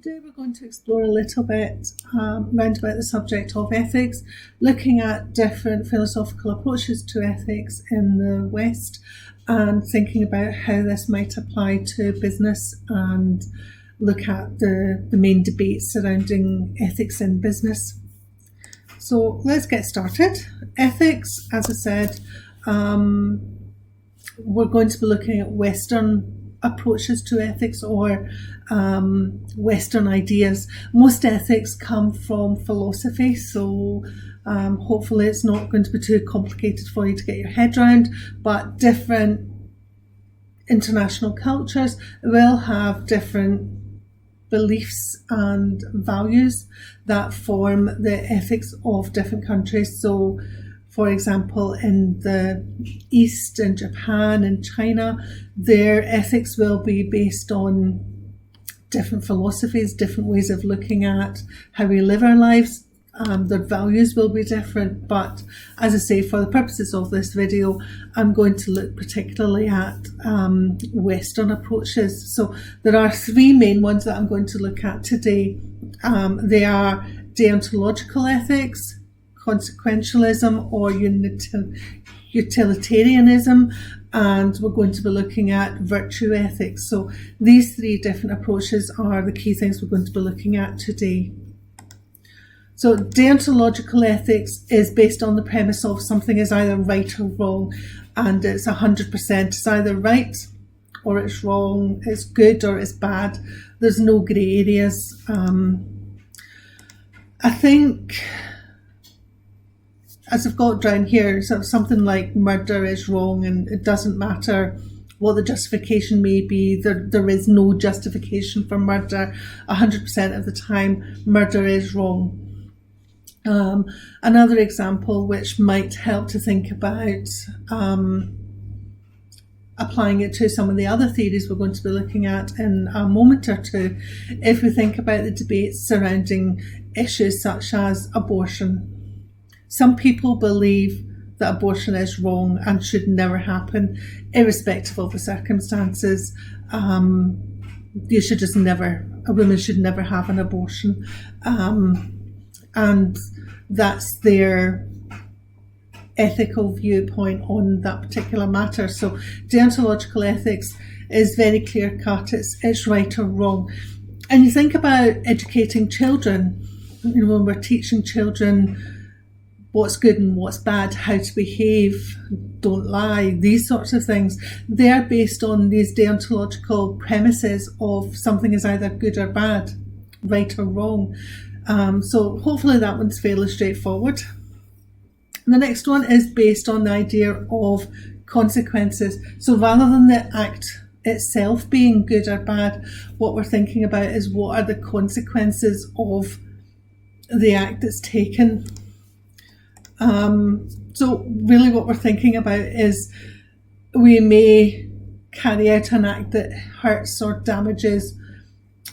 Today we're going to explore a little bit round about the subject of ethics, looking at different philosophical approaches to ethics in the West and thinking about how this might apply to business and look at the main debates surrounding ethics in business. So let's get started. Ethics, as I said, we're going to be looking at Western approaches to ethics or Western ideas. Most ethics come from philosophy, so hopefully it's not going to be too complicated for you to get your head around, but different international cultures will have different beliefs and values that form the ethics of different countries. So for example, in the East, in Japan, in China, their ethics will be based on different philosophies, different ways of looking at how we live our lives. Their values will be different, but as I say, for the purposes of this video, I'm going to look particularly at Western approaches. So there are three main ones that I'm going to look at today. They are deontological ethics, consequentialism or utilitarianism, and we're going to be looking at virtue ethics. So these three different approaches are the key things we're going to be looking at today. So deontological ethics is based on the premise of something is either right or wrong, and it's 100%. It's either right or it's wrong, it's good or it's bad. There's no grey areas. I think, as I've got down here, so something like murder is wrong and it doesn't matter what the justification may be. There is no justification for murder. 100% of the time, murder is wrong. Another example which might help to think about applying it to some of the other theories we're going to be looking at in a moment or two, if we think about the debates surrounding issues such as abortion. Some people believe that abortion is wrong and should never happen, irrespective of the circumstances. A woman should never have an abortion. And that's their ethical viewpoint on that particular matter. So deontological ethics is very clear cut. It's right or wrong. And you think about educating children, when we're teaching children what's good and what's bad, how to behave, don't lie, these sorts of things. They're based on these deontological premises of something is either good or bad, right or wrong. So hopefully that one's fairly straightforward. The next one is based on the idea of consequences. So rather than the act itself being good or bad, what we're thinking about is what are the consequences of the act that's taken. So really what we're thinking about is we may carry out an act that hurts or damages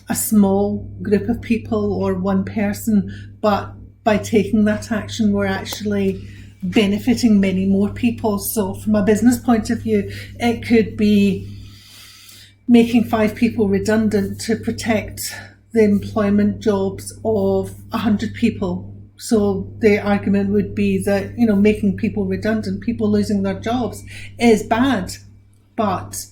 a small group of people or one person, but by taking that action we're actually benefiting many more people. So from a business point of view, it could be making 5 people redundant to protect the employment jobs of 100 people. So the argument would be that, making people redundant, people losing their jobs is bad. But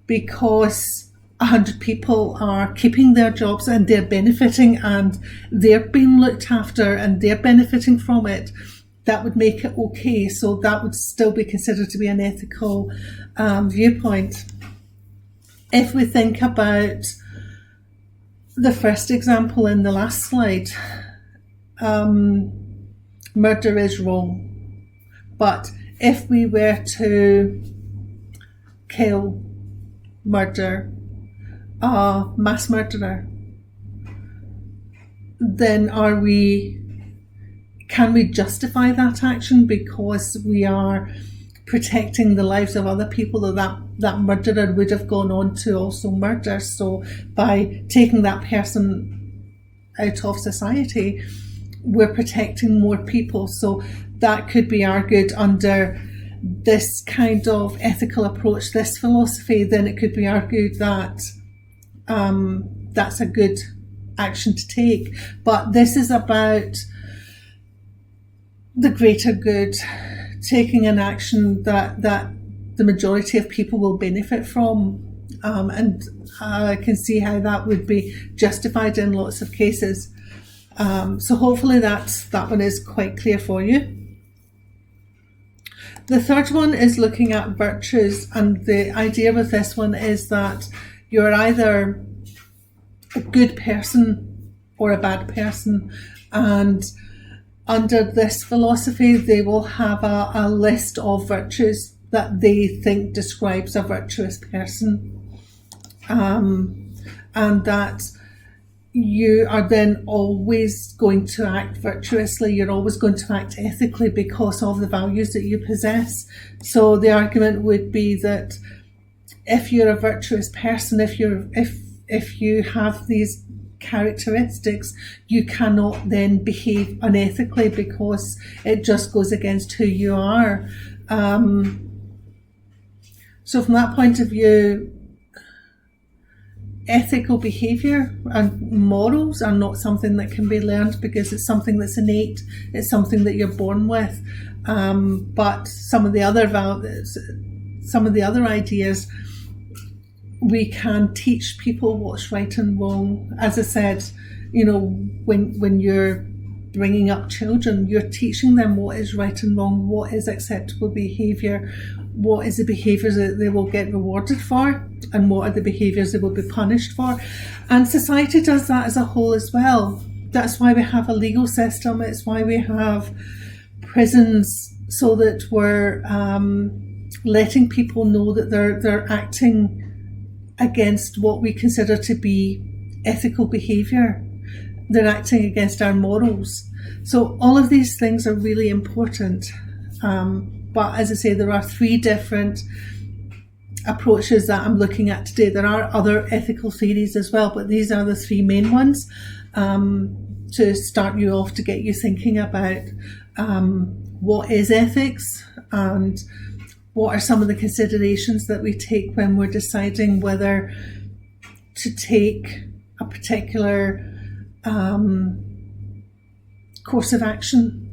because 100 people are keeping their jobs and they're benefiting and they're being looked after and they're benefiting from it, that would make it okay. So that would still be considered to be an ethical viewpoint. If we think about the first example in the last slide, murder is wrong. But if we were to kill, murder a mass murderer, then can we justify that action because we are protecting the lives of other people that murderer would have gone on to also murder? So by taking that person out of society, we're protecting more people. So that could be argued under this kind of ethical approach, this philosophy. Then it could be argued that that's a good action to take. But this is about the greater good, taking an action that the majority of people will benefit from. And I can see how that would be justified in lots of cases. So hopefully that one is quite clear for you. The third one is looking at virtues, and the idea with this one is that you're either a good person or a bad person, and under this philosophy they will have a list of virtues that they think describes a virtuous person, and that you are then always going to act virtuously, you're always going to act ethically because of the values that you possess. So the argument would be that if you're a virtuous person, if you have these characteristics, you cannot then behave unethically because it just goes against who you are. So from that point of view, ethical behaviour and morals are not something that can be learned because it's something that's innate, it's something that you're born with. But some of the other ideas, we can teach people what's right and wrong. As I said, when you're bringing up children, you're teaching them what is right and wrong, what is acceptable behaviour, what is the behaviours that they will get rewarded for, and what are the behaviours they will be punished for. And society does that as a whole as well. That's why we have a legal system. It's why we have prisons, so that we're letting people know that they're acting against what we consider to be ethical behaviour. They're acting against our morals. So all of these things are really important. But as I say, there are three different approaches that I'm looking at today. There are other ethical theories as well, but these are the three main ones to start you off, to get you thinking about what is ethics and what are some of the considerations that we take when we're deciding whether to take a particular course of action.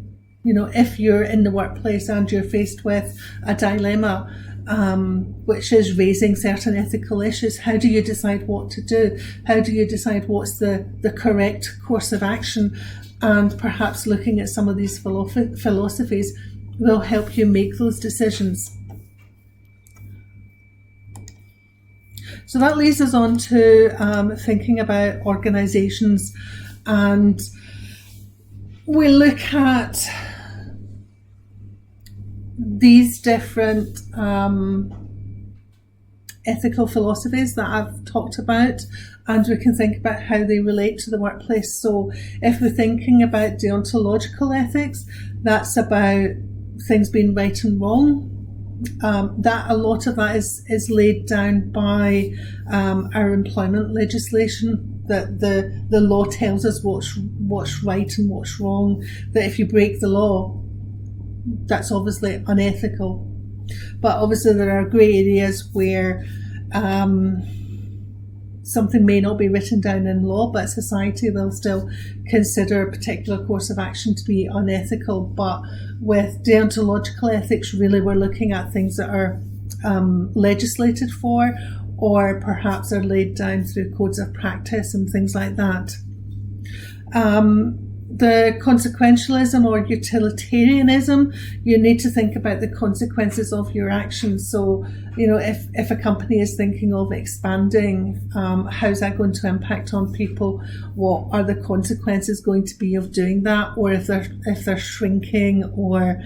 If you're in the workplace and you're faced with a dilemma, which is raising certain ethical issues, how do you decide what to do? How do you decide what's the correct course of action? And perhaps looking at some of these philosophies will help you make those decisions. So that leads us on to thinking about organisations, and we look at these different ethical philosophies that I've talked about, and we can think about how they relate to the workplace. So if we're thinking about deontological ethics, that's about things being right and wrong. That a lot of that is laid down by our employment legislation, that the law tells us what's right and what's wrong, that if you break the law, that's obviously unethical. But obviously there are grey areas where something may not be written down in law, but society will still consider a particular course of action to be unethical. But with deontological ethics, really we're looking at things that are legislated for, or perhaps are laid down through codes of practice and things like that. The consequentialism or utilitarianism, you need to think about the consequences of your actions. So, if a company is thinking of expanding, how's that going to impact on people? What are the consequences going to be of doing that? Or if they're shrinking, or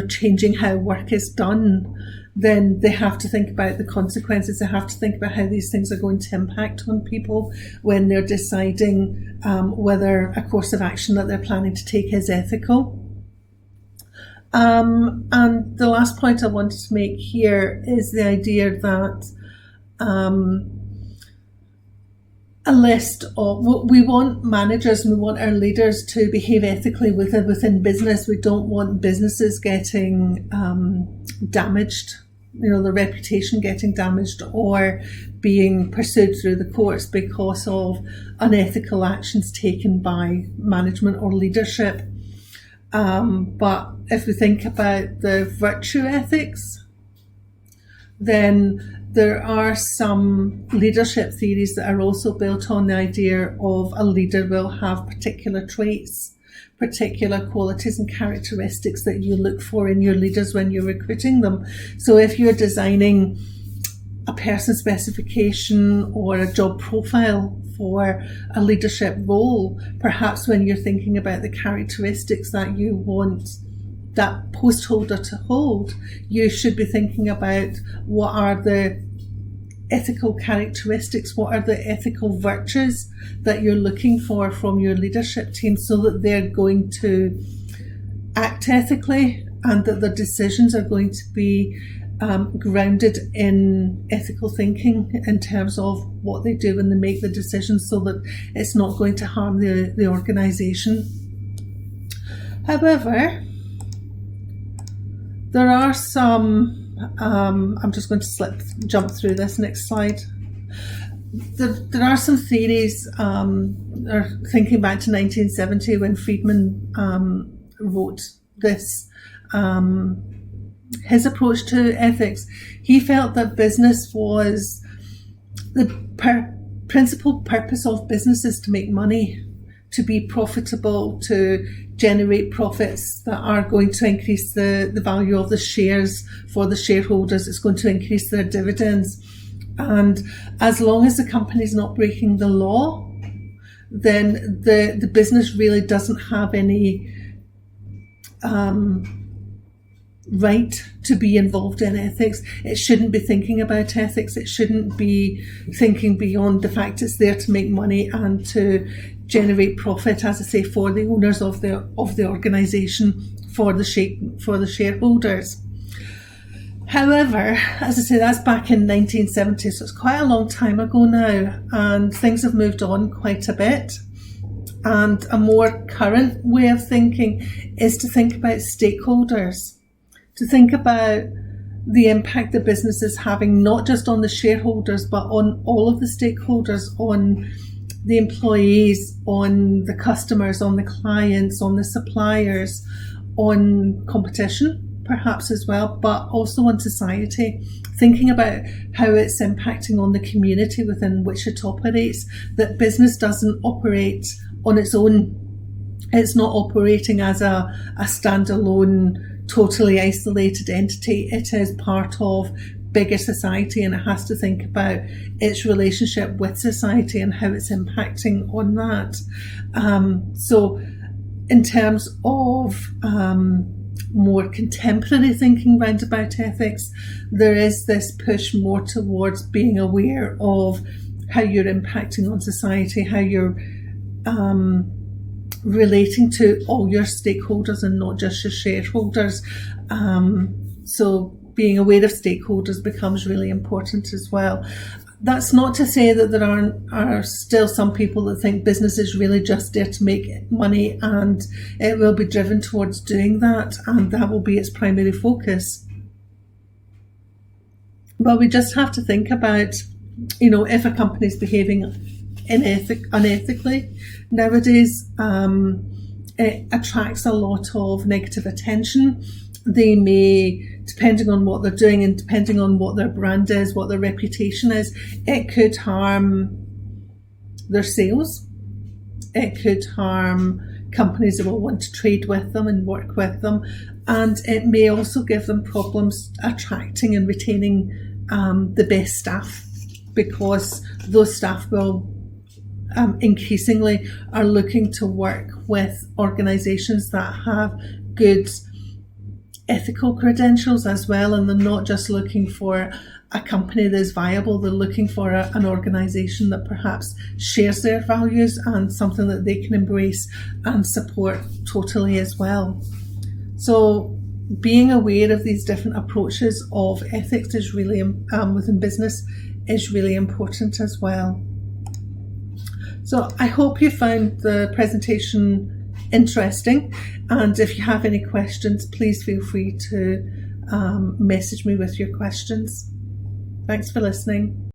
changing how work is done, then they have to think about the consequences. They have to think about how these things are going to impact on people when they're deciding whether a course of action that they're planning to take is ethical. And the last point I wanted to make here is the idea that a list of, we want managers and we want our leaders to behave ethically within business. We don't want businesses getting damaged their reputation getting damaged or being pursued through the courts because of unethical actions taken by management or leadership. But if we think about the virtue ethics, then there are some leadership theories that are also built on the idea of a leader will have particular traits, particular qualities and characteristics that you look for in your leaders when you're recruiting them. So if you're designing a person specification or a job profile for a leadership role, perhaps when you're thinking about the characteristics that you want that post holder to hold, you should be thinking about what are the ethical characteristics, what are the ethical virtues that you're looking for from your leadership team, so that they're going to act ethically and that the decisions are going to be grounded in ethical thinking in terms of what they do when they make the decisions, so that it's not going to harm the organisation. However, there are some, I'm just going to jump through this next slide. There are some theories, thinking back to 1970 when Friedman wrote this, his approach to ethics. He felt that business was, the principal purpose of business is to make money, to be profitable, to generate profits that are going to increase the value of the shares for the shareholders. It's going to increase their dividends. And as long as the company is not breaking the law, then the business really doesn't have any right to be involved in ethics. It shouldn't be thinking about ethics. It shouldn't be thinking beyond the fact it's there to make money and to generate profit, as I say, for the owners of the organisation, for the shareholders. However, as I say, that's back in 1970, so it's quite a long time ago now, and things have moved on quite a bit. And a more current way of thinking is to think about stakeholders, to think about the impact the business is having, not just on the shareholders, but on all of the stakeholders, on the employees, on the customers, on the clients, on the suppliers, on competition perhaps as well, but also on society, thinking about how it's impacting on the community within which it operates, that business doesn't operate on its own. It's not operating as a standalone, totally isolated entity. It is part of bigger society, and it has to think about its relationship with society and how it's impacting on that. So in terms of more contemporary thinking round about ethics, there is this push more towards being aware of how you're impacting on society, how you're relating to all your stakeholders and not just your shareholders. So being aware of stakeholders becomes really important as well. That's not to say that there are still some people that think business is really just there to make money, and it will be driven towards doing that, and that will be its primary focus. But we just have to think about, if a company is behaving unethically nowadays, it attracts a lot of negative attention. They may, depending on what they're doing and depending on what their brand is, what their reputation is, it could harm their sales. It could harm companies that will want to trade with them and work with them. And it may also give them problems attracting and retaining the best staff, because those staff will increasingly are looking to work with organisations that have good ethical credentials as well, and they're not just looking for a company that's viable, they're looking for an organisation that perhaps shares their values and something that they can embrace and support totally as well. So being aware of these different approaches of ethics is really, within business, is really important as well. So I hope you found the presentation interesting, and if you have any questions, please feel free to message me with your questions. Thanks for listening.